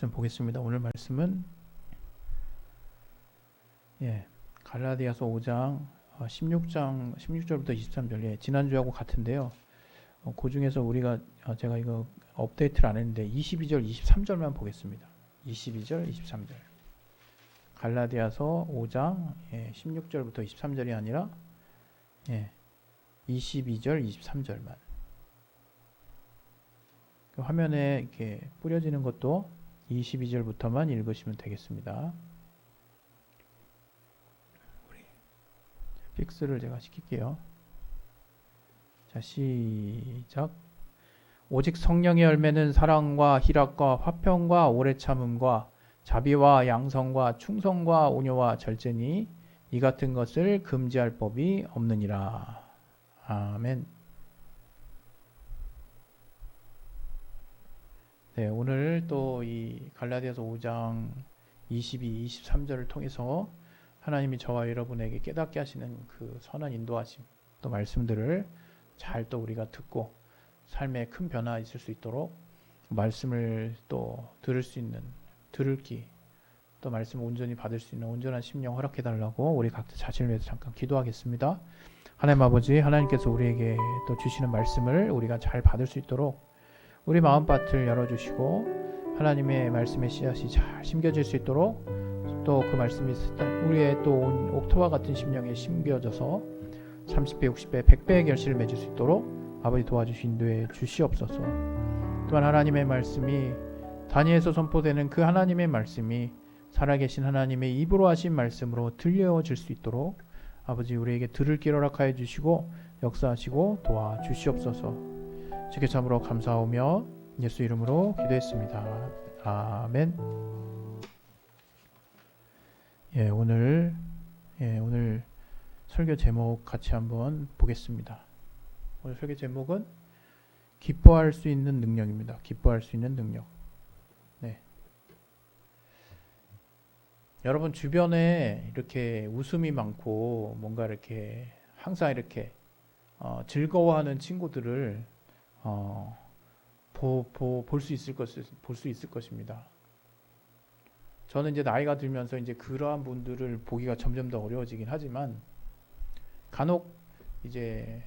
말씀 보겠습니다. 오늘 말씀은 갈라디아서 5장 16절부터 23절, 지난주하고 같은데요. 그 중에서 우리가 제가 이거 업데이트를 안 했는데 22절, 23절만 보겠습니다. 22절, 23절. 갈라디아서 5장 16절부터 23절이 아니라 22절, 23절만. 그 화면에 이렇게 뿌려지는 것도 22절부터만 읽으시면 되겠습니다. 픽스를 제가 시킬게요. 자, 시작. 오직 성령의 열매는 사랑과 희락과 화평과 오래 참음과 자비와 양성과 충성과 온유와 절제니 이 같은 것을 금지할 법이 없느니라. 아멘. 네, 오늘 또 이 갈라디아서 5장 22, 23절을 통해서 하나님이 저와 여러분에게 깨닫게 하시는 그 선한 인도하심, 또 말씀들을 잘 또 우리가 듣고 삶에 큰 변화 있을 수 있도록 말씀을 또 들을 수 있는 들을기, 또 말씀을 온전히 받을 수 있는 온전한 심령 허락해 달라고 우리 각자 자신을 위해서 잠깐 기도하겠습니다. 하나님 아버지, 하나님께서 우리에게 또 주시는 말씀을 우리가 잘 받을 수 있도록 우리 마음밭을 열어주시고 하나님의 말씀의 씨앗이 잘 심겨질 수 있도록 또 그 말씀이 우리의 또 옥토와 같은 심령에 심겨져서 30배, 60배, 100배의 결실을 맺을 수 있도록 아버지 도와주시 인도해 주시옵소서. 또한 하나님의 말씀이 다니엘서 선포되는 그 하나님의 말씀이 살아계신 하나님의 입으로 하신 말씀으로 들려질 수 있도록 아버지 우리에게 들을 길 허락하여 주시고 역사하시고 도와주시옵소서. 주께 참으로 감사하며 예수 이름으로 기도했습니다. 아멘. 오늘 설교 제목 같이 한번 보겠습니다. 오늘 설교 제목은 기뻐할 수 있는 능력입니다. 기뻐할 수 있는 능력. 여러분 주변에 이렇게 웃음이 많고 뭔가 이렇게 항상 이렇게 즐거워하는 친구들을 볼 수 있을 것입니다. 저는 이제 나이가 들면서 이제 그러한 분들을 보기가 점점 더 어려워지긴 하지만 간혹 이제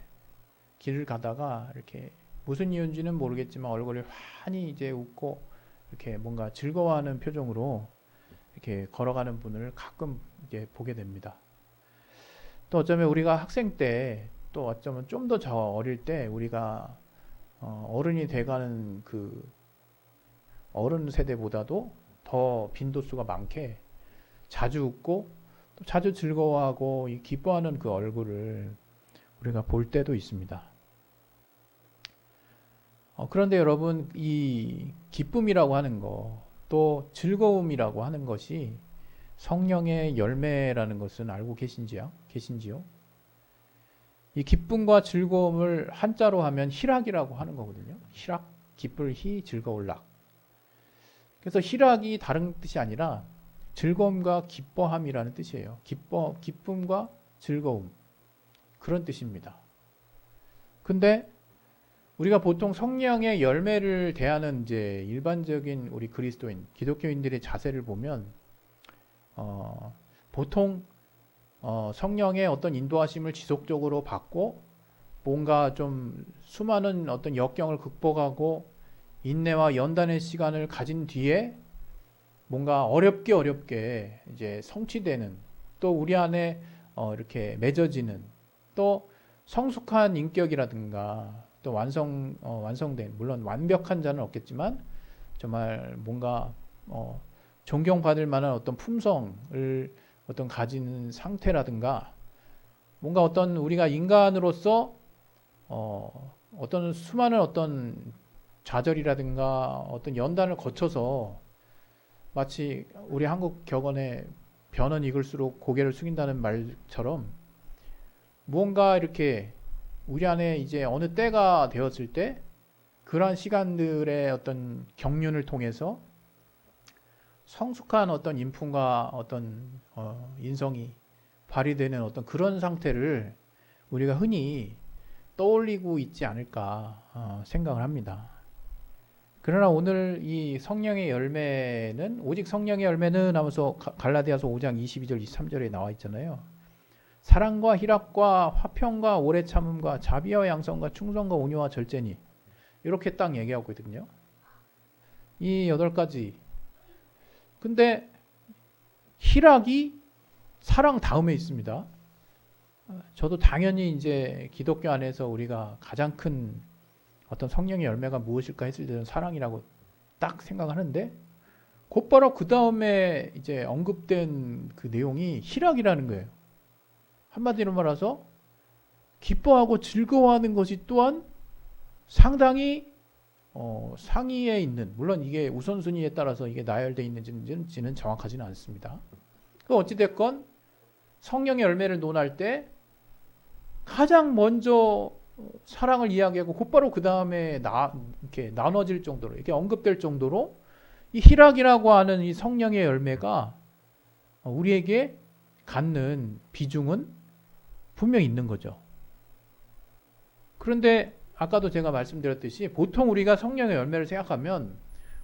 길을 가다가 이렇게 무슨 이유인지는 모르겠지만 얼굴이 환히 이제 웃고 이렇게 뭔가 즐거워하는 표정으로 이렇게 걸어가는 분을 가끔 이제 보게 됩니다. 또 어쩌면 우리가 학생 때, 또 어쩌면 좀 더 저 어릴 때 우리가 어른이 돼가는 그 어른 세대보다도 더 빈도수가 많게 자주 웃고 또 자주 즐거워하고 기뻐하는 그 얼굴을 우리가 볼 때도 있습니다. 그런데 여러분, 이 기쁨이라고 하는 거, 또 즐거움이라고 하는 것이 성령의 열매라는 것은 알고 계신지요? 이 기쁨과 즐거움을 한자로 하면 희락이라고 하는 거거든요. 희락, 기쁠 희, 즐거울 락. 그래서 희락이 다른 뜻이 아니라 즐거움과 기뻐함이라는 뜻이에요. 기쁨과 즐거움. 그런 뜻입니다. 근데 우리가 보통 성령의 열매를 대하는 이제 일반적인 우리 그리스도인, 기독교인들의 자세를 보면 보통 성령의 어떤 인도하심을 지속적으로 받고 뭔가 좀 수많은 어떤 역경을 극복하고 인내와 연단의 시간을 가진 뒤에 뭔가 어렵게 이제 성취되는, 또 우리 안에 이렇게 맺어지는, 또 성숙한 인격이라든가 또 완성된, 물론 완벽한 자는 없겠지만 정말 뭔가 존경받을 만한 어떤 품성을 어떤 가지는 상태라든가 뭔가 어떤 우리가 인간으로서 어떤 수많은 어떤 좌절이라든가 어떤 연단을 거쳐서 마치 우리 한국 격언에 변은 익을수록 고개를 숙인다는 말처럼 무언가 이렇게 우리 안에 이제 어느 때가 되었을 때 그러한 시간들의 어떤 경륜을 통해서 성숙한 어떤 인품과 어떤 인성이 발휘되는 어떤 그런 상태를 우리가 흔히 떠올리고 있지 않을까 생각을 합니다. 그러나 오늘 이 성령의 열매는 오직 성령의 열매는 하면서 갈라디아서 5장 22절 23절에 나와 있잖아요. 사랑과 희락과 화평과 오래 참음과 자비와 양성과 충성과 온유와 절제니 이렇게 딱 얘기하고 있거든요. 이 8가지. 근데 희락이 사랑 다음에 있습니다. 저도 당연히 이제 기독교 안에서 우리가 가장 큰 어떤 성령의 열매가 무엇일까 했을 때는 사랑이라고 딱 생각하는데 곧바로 그 다음에 이제 언급된 그 내용이 희락이라는 거예요. 한마디로 말해서 기뻐하고 즐거워하는 것이 또한 상당히 상위에 있는, 물론 이게 우선순위에 따라서 이게 나열되어 있는지는 정확하지는 않습니다. 어찌됐건 성령의 열매를 논할 때 가장 먼저 사랑을 이야기하고 곧바로 그 다음에 이렇게 나눠질 정도로, 이렇게 언급될 정도로 이 희락이라고 하는 이 성령의 열매가 우리에게 갖는 비중은 분명히 있는 거죠. 그런데 아까도 제가 말씀드렸듯이 보통 우리가 성령의 열매를 생각하면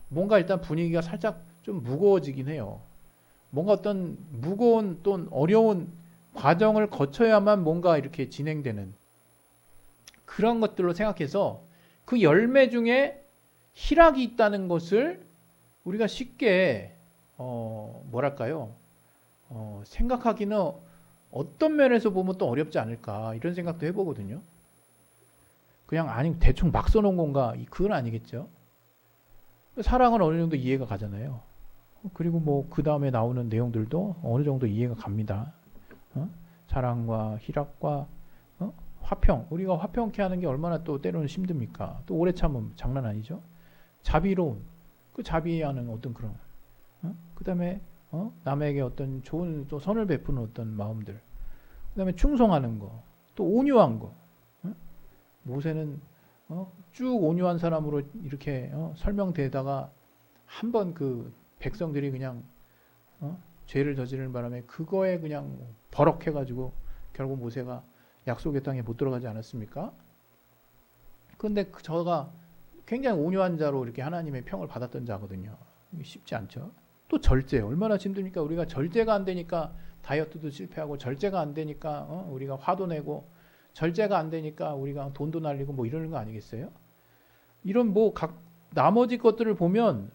뭔가 일단 분위기가 살짝 좀 무거워지긴 해요. 뭔가 어떤 무거운 또 어려운 과정을 거쳐야만 뭔가 이렇게 진행되는 그런 것들로 생각해서 그 열매 중에 희락이 있다는 것을 우리가 쉽게 뭐랄까요? 생각하기는 어떤 면에서 보면 또 어렵지 않을까 이런 생각도 해보거든요. 그냥 아니 대충 막 써놓은 건가? 그건 아니겠죠. 사랑은 어느 정도 이해가 가잖아요. 그리고 뭐 그 다음에 나오는 내용들도 어느 정도 이해가 갑니다. 사랑과 희락과 화평. 우리가 화평케 하는 게 얼마나 또 때로는 힘듭니까? 또 오래 참음 장난 아니죠. 자비로움. 그 자비하는 어떤 그런. 그 다음에 남에게 어떤 좋은 또 선을 베푸는 어떤 마음들. 그 다음에 충성하는 거. 또 온유한 거. 모세는 쭉 온유한 사람으로 이렇게 설명되다가 한번 그 백성들이 그냥 죄를 저지르는 바람에 그거에 그냥 버럭해가지고 결국 모세가 약속의 땅에 못 들어가지 않았습니까? 그런데 저가 굉장히 온유한 자로 이렇게 하나님의 평을 받았던 자거든요. 쉽지 않죠. 또 절제 얼마나 힘듭니까? 우리가 절제가 안 되니까 다이어트도 실패하고 절제가 안 되니까 우리가 화도 내고 절제가 안 되니까 우리가 돈도 날리고 뭐 이러는 거 아니겠어요? 이런 뭐 각 나머지 것들을 보면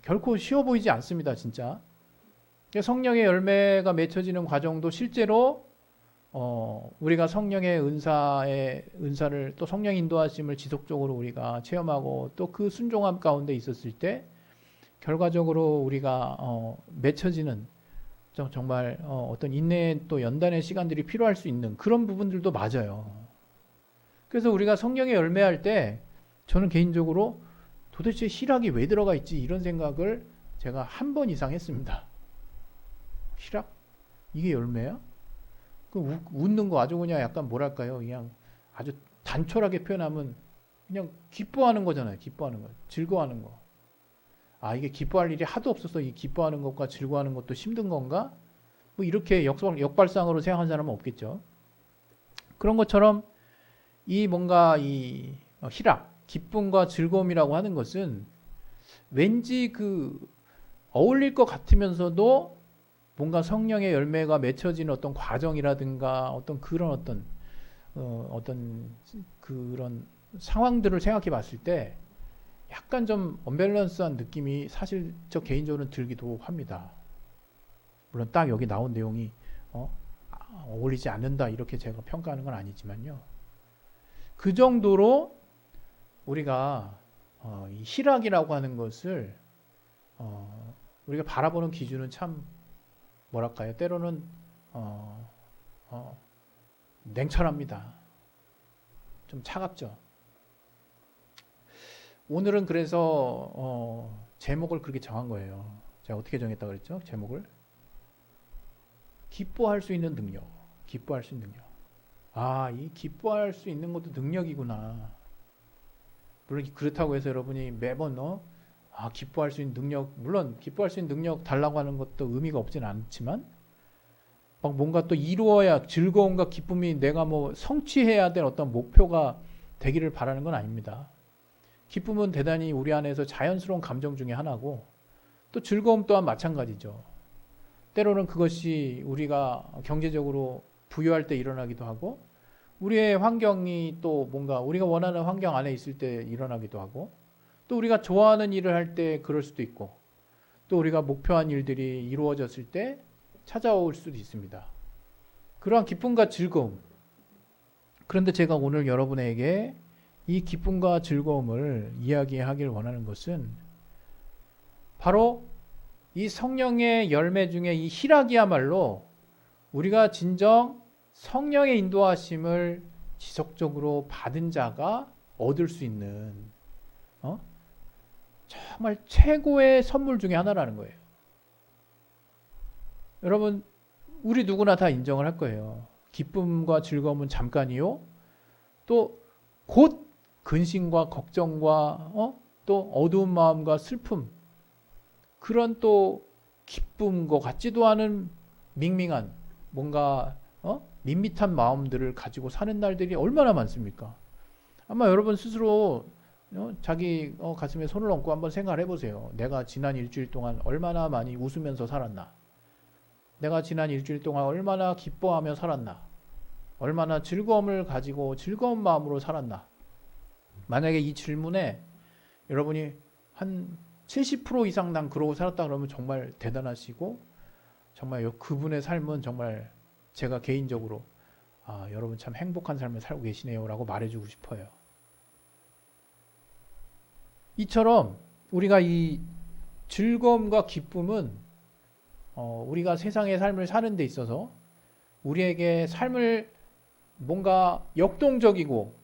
결코 쉬워 보이지 않습니다, 진짜. 성령의 열매가 맺혀지는 과정도 실제로 우리가 성령의 은사를 또 성령 인도하심을 지속적으로 우리가 체험하고 또 그 순종함 가운데 있었을 때 결과적으로 우리가 맺혀지는 정말 어떤 인내의 또 연단의 시간들이 필요할 수 있는 그런 부분들도 맞아요. 그래서 우리가 성령의 열매할 때 저는 개인적으로 도대체 희락이 왜 들어가 있지 이런 생각을 제가 한 번 이상 했습니다. 희락? 이게 열매야? 그 웃는 거 아주 그냥 약간 뭐랄까요? 그냥 아주 단촐하게 표현하면 그냥 기뻐하는 거잖아요. 기뻐하는 거. 즐거워하는 거. 아, 이게 기뻐할 일이 하도 없어서 이 기뻐하는 것과 즐거워하는 것도 힘든 건가? 뭐 이렇게 역발상으로 생각하는 사람은 없겠죠. 그런 것처럼 이 뭔가 이 희락, 기쁨과 즐거움이라고 하는 것은 왠지 그 어울릴 것 같으면서도 뭔가 성령의 열매가 맺혀지는 어떤 과정이라든가 어떤 그런 어떤 그런 상황들을 생각해 봤을 때 약간 좀 언밸런스한 느낌이 사실 저 개인적으로는 들기도 합니다. 물론 딱 여기 나온 내용이 어울리지 않는다 이렇게 제가 평가하는 건 아니지만요. 그 정도로 우리가 이 희락이라고 하는 것을 우리가 바라보는 기준은 참 뭐랄까요? 때로는 냉철합니다. 좀 차갑죠. 오늘은 그래서 제목을 그렇게 정한 거예요. 제가 어떻게 정했다 그랬죠? 제목을 기뻐할 수 있는 능력. 기뻐할 수 있는 능력. 아, 이 기뻐할 수 있는 것도 능력이구나. 물론 그렇다고 해서 여러분이 매번 기뻐할 수 있는 능력, 물론 기뻐할 수 있는 능력 달라고 하는 것도 의미가 없진 않지만 막 뭔가 또 이루어야 즐거움과 기쁨이 내가 뭐 성취해야 될 어떤 목표가 되기를 바라는 건 아닙니다. 기쁨은 대단히 우리 안에서 자연스러운 감정 중에 하나고 또 즐거움 또한 마찬가지죠. 때로는 그것이 우리가 경제적으로 부유할 때 일어나기도 하고 우리의 환경이 또 뭔가 우리가 원하는 환경 안에 있을 때 일어나기도 하고 또 우리가 좋아하는 일을 할 때 그럴 수도 있고 또 우리가 목표한 일들이 이루어졌을 때 찾아올 수도 있습니다. 그러한 기쁨과 즐거움. 그런데 제가 오늘 여러분에게 이 기쁨과 즐거움을 이야기하길 원하는 것은 바로 이 성령의 열매 중에 이 희락이야말로 우리가 진정 성령의 인도하심을 지속적으로 받은 자가 얻을 수 있는 정말 최고의 선물 중에 하나라는 거예요. 여러분 우리 누구나 다 인정을 할 거예요. 기쁨과 즐거움은 잠깐이요. 또 곧 근심과 걱정과 또 어두운 마음과 슬픔 그런 또 기쁨과 같지도 않은 밍밍한 뭔가 밋밋한 마음들을 가지고 사는 날들이 얼마나 많습니까? 아마 여러분 스스로 자기 가슴에 손을 얹고 한번 생각을 해보세요. 내가 지난 일주일 동안 얼마나 많이 웃으면서 살았나? 내가 지난 일주일 동안 얼마나 기뻐하며 살았나? 얼마나 즐거움을 가지고 즐거운 마음으로 살았나? 만약에 이 질문에 여러분이 한 70% 이상 난 그러고 살았다 그러면 정말 대단하시고 정말 그분의 삶은 정말 제가 개인적으로 여러분 참 행복한 삶을 살고 계시네요 라고 말해주고 싶어요. 이처럼 우리가 이 즐거움과 기쁨은 우리가 세상의 삶을 사는 데 있어서 우리에게 삶을 뭔가 역동적이고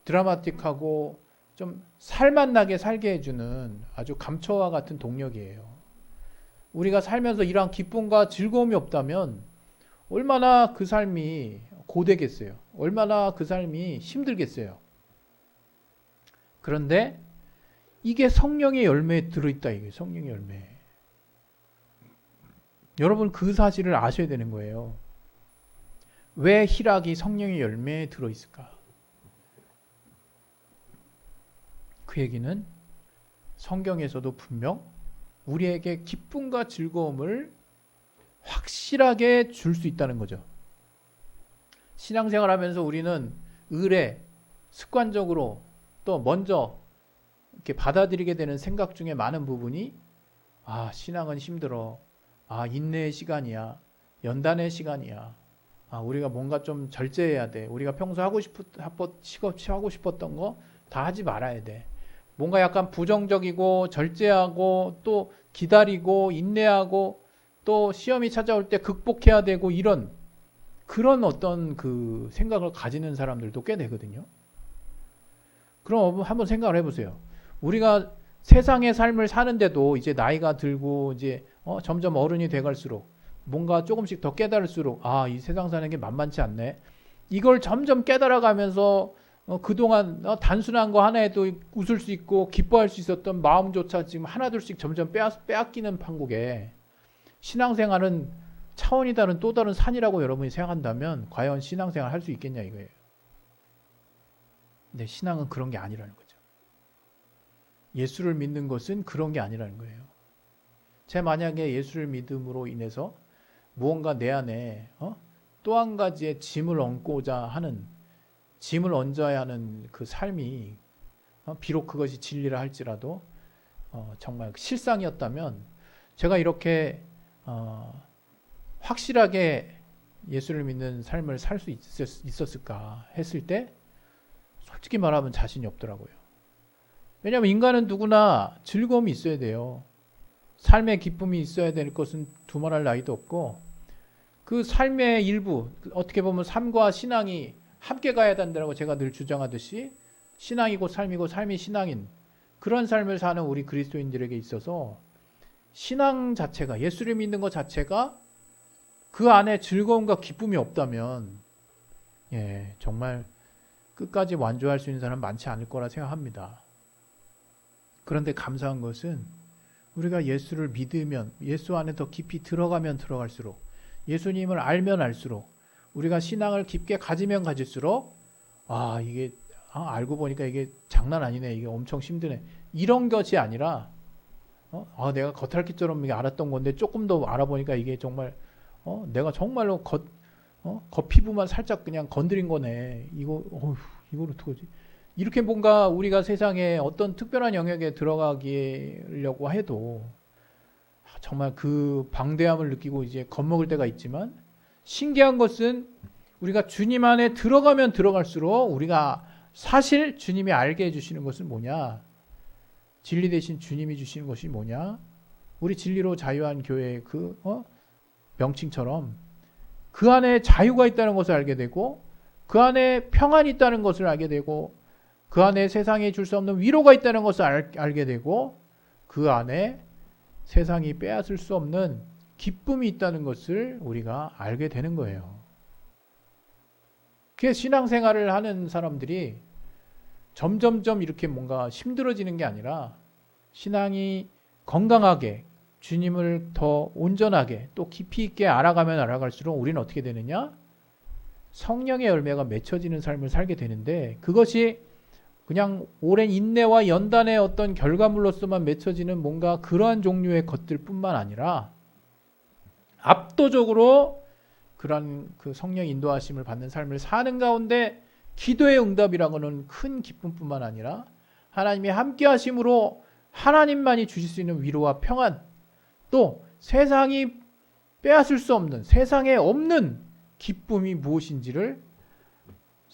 드라마틱하고 좀 살맛나게 살게 해주는 아주 감초와 같은 동력이에요. 우리가 살면서 이러한 기쁨과 즐거움이 없다면 얼마나 그 삶이 고되겠어요. 얼마나 그 삶이 힘들겠어요. 그런데 이게 성령의 열매에 들어있다. 이게 성령의 열매. 여러분 그 사실을 아셔야 되는 거예요. 왜 희락이 성령의 열매에 들어있을까? 그 얘기는 성경에서도 분명 우리에게 기쁨과 즐거움을 확실하게 줄 수 있다는 거죠. 신앙생활 하면서 우리는 의례, 습관적으로 또 먼저 이렇게 받아들이게 되는 생각 중에 많은 부분이 신앙은 힘들어. 인내의 시간이야. 연단의 시간이야. 우리가 뭔가 좀 절제해야 돼. 우리가 평소 하고 싶었던 거 다 하지 말아야 돼. 뭔가 약간 부정적이고 절제하고 또 기다리고 인내하고 또 시험이 찾아올 때 극복해야 되고 이런 그런 어떤 그 생각을 가지는 사람들도 꽤 되거든요. 그럼 한번 생각을 해보세요. 우리가 세상의 삶을 사는데도 이제 나이가 들고 이제 점점 어른이 돼갈수록 뭔가 조금씩 더 깨달을수록 이 세상 사는 게 만만치 않네. 이걸 점점 깨달아가면서 그동안 단순한 거 하나에도 웃을 수 있고 기뻐할 수 있었던 마음조차 지금 하나둘씩 점점 빼앗기는 판국에 신앙생활은 차원이 다른 또 다른 산이라고 여러분이 생각한다면 과연 신앙생활 할 수 있겠냐 이거예요. 근데 신앙은 그런 게 아니라는 거죠. 예수를 믿는 것은 그런 게 아니라는 거예요. 제가 만약에 예수를 믿음으로 인해서 무언가 내 안에 또 한 가지의 짐을 얹고자 하는 짐을 얹어야 하는 그 삶이 비록 그것이 진리라 할지라도 정말 실상이었다면 제가 이렇게 확실하게 예수를 믿는 삶을 살 수 있었을까 했을 때 솔직히 말하면 자신이 없더라고요. 왜냐하면 인간은 누구나 즐거움이 있어야 돼요. 삶의 기쁨이 있어야 될 것은 두말할 나위도 없고 그 삶의 일부 어떻게 보면 삶과 신앙이 함께 가야 된다고 제가 늘 주장하듯이 신앙이고 삶이고 삶이 신앙인 그런 삶을 사는 우리 그리스도인들에게 있어서 신앙 자체가 예수를 믿는 것 자체가 그 안에 즐거움과 기쁨이 없다면 정말 끝까지 완주할 수 있는 사람은 많지 않을 거라 생각합니다. 그런데 감사한 것은 우리가 예수를 믿으면 예수 안에 더 깊이 들어가면 들어갈수록 예수님을 알면 알수록 우리가 신앙을 깊게 가지면 가질수록 이게 알고 보니까 이게 장난 아니네. 이게 엄청 힘드네. 이런 것이 아니라 내가 겉핥기처럼 이게 알았던 건데 조금 더 알아보니까 이게 정말 내가 정말로 겉피부만 살짝 그냥 건드린 거네. 이걸 어떡하지? 이렇게 뭔가 우리가 세상에 어떤 특별한 영역에 들어가려고 해도 정말 그 방대함을 느끼고 이제 겁먹을 때가 있지만, 신기한 것은 우리가 주님 안에 들어가면 들어갈수록 우리가 사실 주님이 알게 해주시는 것은 뭐냐? 진리 대신 주님이 주시는 것이 뭐냐? 우리 진리로 자유한 교회의 명칭처럼 그 안에 자유가 있다는 것을 알게 되고, 그 안에 평안이 있다는 것을 알게 되고, 그 안에 세상에 줄 수 없는 위로가 있다는 것을 알게 되고, 그 안에 세상이 빼앗을 수 없는 기쁨이 있다는 것을 우리가 알게 되는 거예요. 그래서 신앙생활을 하는 사람들이 점점점 이렇게 뭔가 힘들어지는 게 아니라, 신앙이 건강하게 주님을 더 온전하게 또 깊이 있게 알아가면 알아갈수록 우리는 어떻게 되느냐? 성령의 열매가 맺혀지는 삶을 살게 되는데, 그것이 그냥 오랜 인내와 연단의 어떤 결과물로서만 맺혀지는 뭔가 그러한 종류의 것들 뿐만 아니라, 압도적으로 그런 그 성령 인도하심을 받는 삶을 사는 가운데 기도의 응답이라고는 큰 기쁨뿐만 아니라, 하나님이 함께 하심으로 하나님만이 주실 수 있는 위로와 평안, 또 세상이 빼앗을 수 없는, 세상에 없는 기쁨이 무엇인지를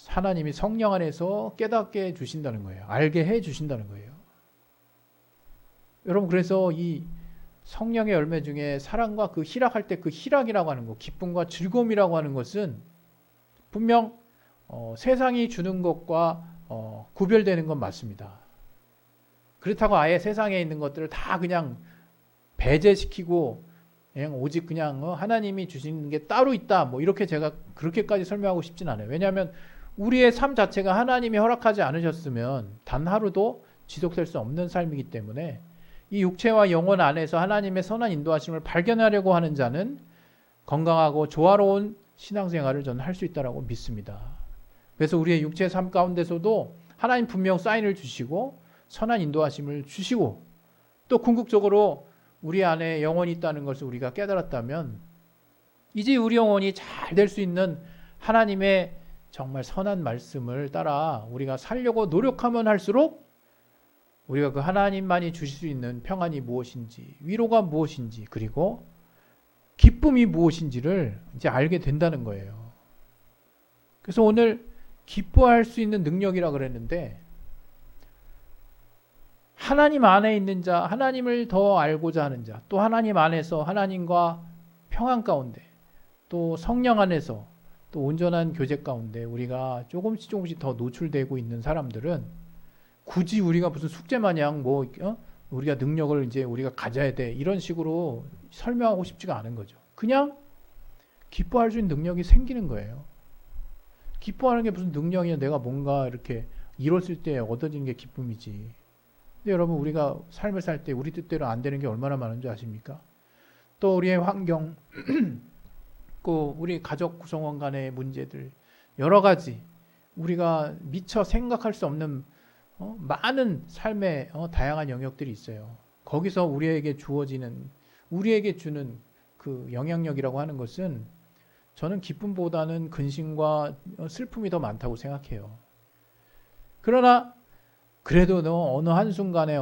하나님이 성령 안에서 깨닫게 해 주신다는 거예요. 알게 해 주신다는 거예요. 여러분, 그래서 이 성령의 열매 중에 사랑과 그 희락할 때 그 희락이라고 하는 것, 기쁨과 즐거움이라고 하는 것은 분명 세상이 주는 것과 구별되는 건 맞습니다. 그렇다고 아예 세상에 있는 것들을 다 그냥 배제시키고 그냥 오직 그냥 하나님이 주시는 게 따로 있다, 뭐 이렇게 제가 그렇게까지 설명하고 싶진 않아요. 왜냐하면 우리의 삶 자체가 하나님이 허락하지 않으셨으면 단 하루도 지속될 수 없는 삶이기 때문에, 이 육체와 영혼 안에서 하나님의 선한 인도하심을 발견하려고 하는 자는 건강하고 조화로운 신앙생활을 저는 할 수 있다고 믿습니다. 그래서 우리의 육체의 삶 가운데서도 하나님 분명 사인을 주시고 선한 인도하심을 주시고, 또 궁극적으로 우리 안에 영혼이 있다는 것을 우리가 깨달았다면, 이제 우리 영혼이 잘 될 수 있는 하나님의 정말 선한 말씀을 따라 우리가 살려고 노력하면 할수록, 우리가 그 하나님만이 주실 수 있는 평안이 무엇인지, 위로가 무엇인지, 그리고 기쁨이 무엇인지를 이제 알게 된다는 거예요. 그래서 오늘 기뻐할 수 있는 능력이라 그랬는데, 하나님 안에 있는 자, 하나님을 더 알고자 하는 자, 또 하나님 안에서 하나님과 평안 가운데, 또 성령 안에서 또 온전한 교제 가운데 우리가 조금씩 더 노출되고 있는 사람들은, 굳이 우리가 무슨 숙제 마냥 우리가 능력을 이제 우리가 가져야 돼 이런 식으로 설명하고 싶지가 않은 거죠. 그냥 기뻐할 수 있는 능력이 생기는 거예요. 기뻐하는 게 무슨 능력이냐? 내가 뭔가 이렇게 이뤘을 때 얻어지는 게 기쁨이지. 근데 여러분, 우리가 삶을 살 때 우리 뜻대로 안 되는 게 얼마나 많은 줄 아십니까? 또 우리의 환경, 또 우리 가족 구성원 간의 문제들, 여러 가지 우리가 미처 생각할 수 없는 많은 삶의 다양한 영역들이 있어요. 거기서 우리에게 주어지는, 우리에게 주는 그 영향력이라고 하는 것은 저는 기쁨보다는 근심과 슬픔이 더 많다고 생각해요. 그러나 그래도 어느 한순간에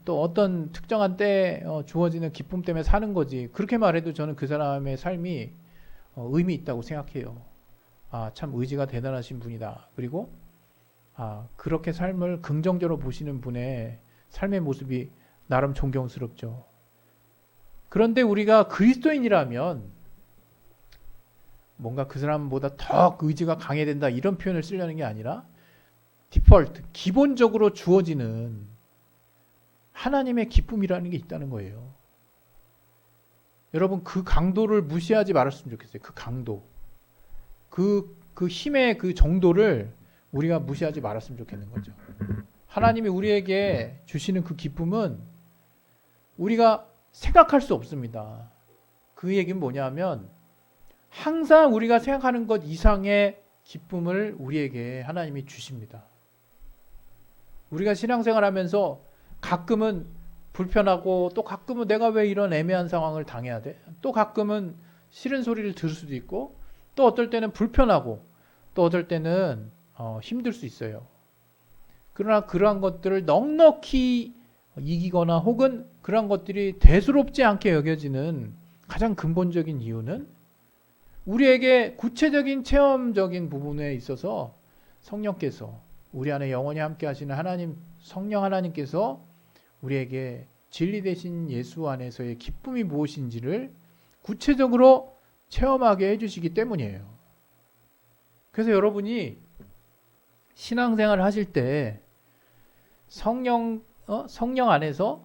또 어떤 특정한 때에 주어지는 기쁨 때문에 사는 거지, 그렇게 말해도 저는 그 사람의 삶이 의미 있다고 생각해요. 참 의지가 대단하신 분이다. 그리고 그렇게 삶을 긍정적으로 보시는 분의 삶의 모습이 나름 존경스럽죠. 그런데 우리가 그리스도인이라면 뭔가 그 사람보다 더 의지가 강해야 된다 이런 표현을 쓰려는 게 아니라, 디폴트, 기본적으로 주어지는 하나님의 기쁨이라는 게 있다는 거예요. 여러분, 그 강도를 무시하지 말았으면 좋겠어요. 그 강도, 그 힘의 그 정도를 우리가 무시하지 말았으면 좋겠는 거죠. 하나님이 우리에게 주시는 그 기쁨은 우리가 생각할 수 없습니다. 그 얘기는 뭐냐면, 항상 우리가 생각하는 것 이상의 기쁨을 우리에게 하나님이 주십니다. 우리가 신앙생활하면서 가끔은 불편하고 또 가끔은 내가 왜 이런 애매한 상황을 당해야 돼? 또 가끔은 싫은 소리를 들을 수도 있고 또 어떨 때는 불편하고 또 어떨 때는 힘들 수 있어요. 그러나 그러한 것들을 넉넉히 이기거나 혹은 그러한 것들이 대수롭지 않게 여겨지는 가장 근본적인 이유는 우리에게 구체적인 체험적인 부분에 있어서 성령께서 우리 안에 영원히 함께 하시는 하나님, 성령 하나님께서 우리에게 진리 되신 예수 안에서의 기쁨이 무엇인지를 구체적으로 체험하게 해주시기 때문이에요. 그래서 여러분이 신앙생활을 하실 때 성령 안에서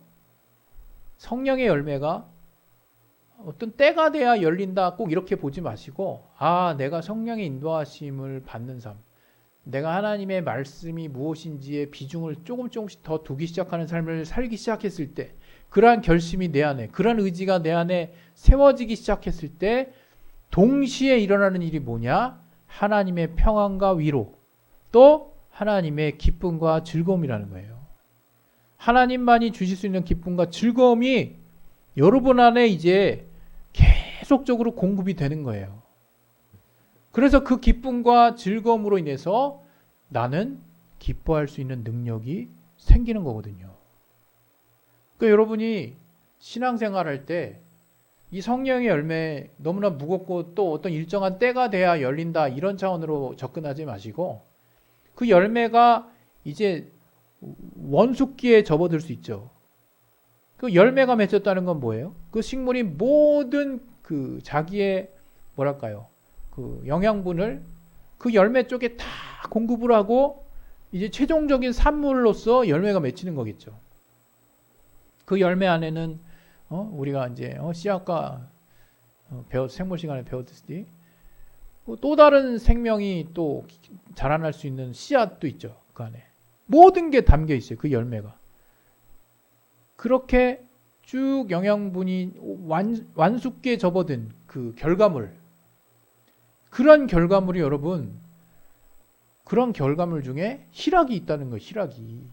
성령의 열매가 어떤 때가 돼야 열린다 꼭 이렇게 보지 마시고 내가 성령의 인도하심을 받는 삶, 내가 하나님의 말씀이 무엇인지에 비중을 조금씩 더 두기 시작하는 삶을 살기 시작했을 때 그러한 결심이 내 안에, 그러한 의지가 내 안에 세워지기 시작했을 때 동시에 일어나는 일이 뭐냐? 하나님의 평안과 위로, 또 하나님의 기쁨과 즐거움이라는 거예요. 하나님만이 주실 수 있는 기쁨과 즐거움이 여러분 안에 이제 계속적으로 공급이 되는 거예요. 그래서 그 기쁨과 즐거움으로 인해서 나는 기뻐할 수 있는 능력이 생기는 거거든요. 그러니까 여러분이 신앙생활할 때 이 성령의 열매 너무나 무겁고 또 어떤 일정한 때가 돼야 열린다 이런 차원으로 접근하지 마시고 그 열매가 이제 원숙기에 접어들 수 있죠. 그 열매가 맺혔다는 건 뭐예요? 그 식물이 모든 그 자기의 뭐랄까요? 그 영양분을 그 열매 쪽에 다 공급을 하고 이제 최종적인 산물로서 열매가 맺히는 거겠죠. 그 열매 안에는 우리가 이제 씨앗과 생물 시간에 배웠듯이 또 다른 생명이 또 자라날 수 있는 씨앗도 있죠. 그 안에 모든 게 담겨 있어요. 그 열매가 그렇게 쭉 영양분이 완숙기에 접어든 그 결과물, 그런 결과물이 여러분, 그런 결과물 중에 희락이 있다는 거예요. 희락이.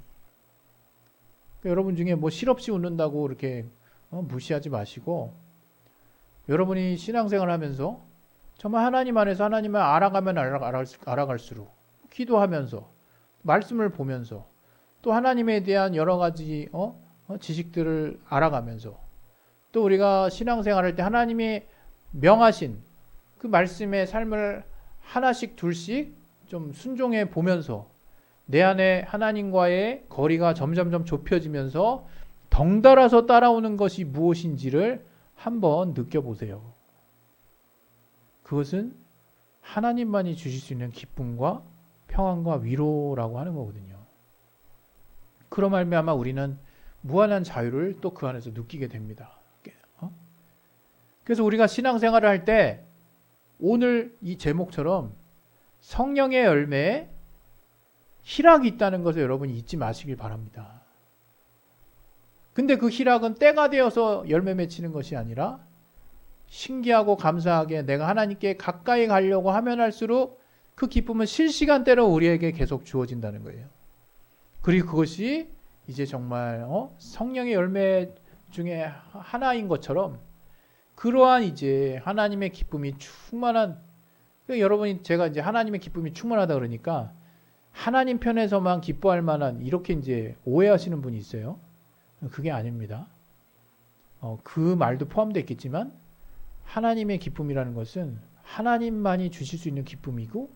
그러니까 여러분 중에 뭐 실없이 웃는다고 이렇게 무시하지 마시고 여러분이 신앙생활 하면서 정말 하나님 안에서 하나님을 알아가면 알아갈수록 기도하면서 말씀을 보면서 또 하나님에 대한 여러 가지 지식들을 알아가면서 또 우리가 신앙생활할 때 하나님이 명하신 그 말씀의 삶을 하나씩 둘씩 좀 순종해 보면서 내 안에 하나님과의 거리가 점점점 좁혀지면서 덩달아서 따라오는 것이 무엇인지를 한번 느껴보세요. 그것은 하나님만이 주실 수 있는 기쁨과 평안과 위로라고 하는 거거든요. 그로 말미암아 우리는 무한한 자유를 또 그 안에서 느끼게 됩니다. 그래서 우리가 신앙생활을 할 때 오늘 이 제목처럼 성령의 열매에 희락이 있다는 것을 여러분이 잊지 마시길 바랍니다. 근데 그 희락은 때가 되어서 열매 맺히는 것이 아니라 신기하고 감사하게 내가 하나님께 가까이 가려고 하면 할수록 그 기쁨은 실시간대로 우리에게 계속 주어진다는 거예요. 그리고 그것이 이제 정말 성령의 열매 중에 하나인 것처럼 그러한 이제 하나님의 기쁨이 충만한, 여러분이 제가 이제 하나님의 기쁨이 충만하다 그러니까 하나님 편에서만 기뻐할 만한 이렇게 이제 오해하시는 분이 있어요. 그게 아닙니다. 그 말도 포함되어 있겠지만 하나님의 기쁨이라는 것은 하나님만이 주실 수 있는 기쁨이고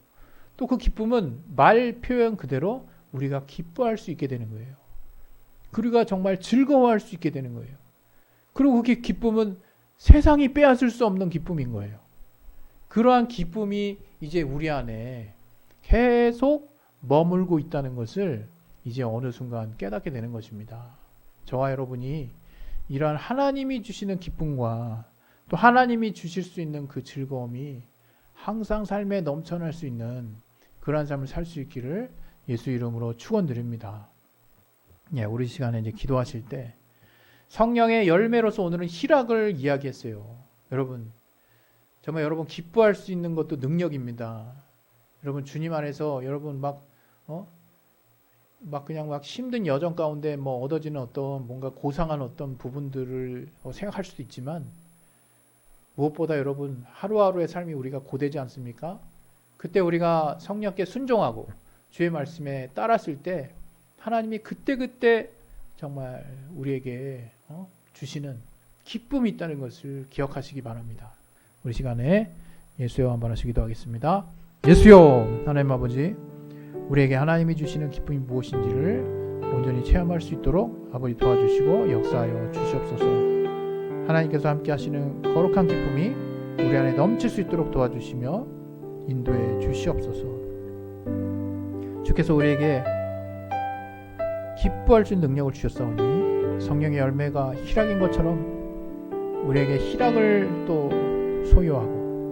또 그 기쁨은 말 표현 그대로 우리가 기뻐할 수 있게 되는 거예요. 우리가 정말 즐거워할 수 있게 되는 거예요. 그리고 그 기쁨은 세상이 빼앗을 수 없는 기쁨인 거예요. 그러한 기쁨이 이제 우리 안에 계속 머물고 있다는 것을 이제 어느 순간 깨닫게 되는 것입니다. 저와 여러분이 이러한 하나님이 주시는 기쁨과 또 하나님이 주실 수 있는 그 즐거움이 항상 삶에 넘쳐날 수 있는 그러한 삶을 살 수 있기를 예수 이름으로 축원드립니다. 우리 시간에 이제 기도하실 때 성령의 열매로서 오늘은 희락을 이야기했어요. 여러분, 정말 여러분 기뻐할 수 있는 것도 능력입니다. 여러분 주님 안에서 여러분 막 막 그냥 막 힘든 여정 가운데 뭐 얻어지는 어떤 뭔가 고상한 어떤 부분들을 생각할 수도 있지만, 무엇보다 여러분 하루하루의 삶이 우리가 고되지 않습니까? 그때 우리가 성령께 순종하고 주의 말씀에 따랐을 때 하나님이 그때그때 정말 우리에게 주시는 기쁨이 있다는 것을 기억하시기 바랍니다. 우리 시간에 예수여 한번 하시기도 기도하겠습니다. 예수여, 하나님 아버지, 우리에게 하나님이 주시는 기쁨이 무엇인지를 온전히 체험할 수 있도록 아버지 도와주시고 역사하여 주시옵소서. 하나님께서 함께 하시는 거룩한 기쁨이 우리 안에 넘칠 수 있도록 도와주시며 인도해 주시옵소서. 주께서 우리에게 기뻐할 수 있는 능력을 주셨사오니 성령의 열매가 희락인 것처럼 우리에게 희락을 또 소유하고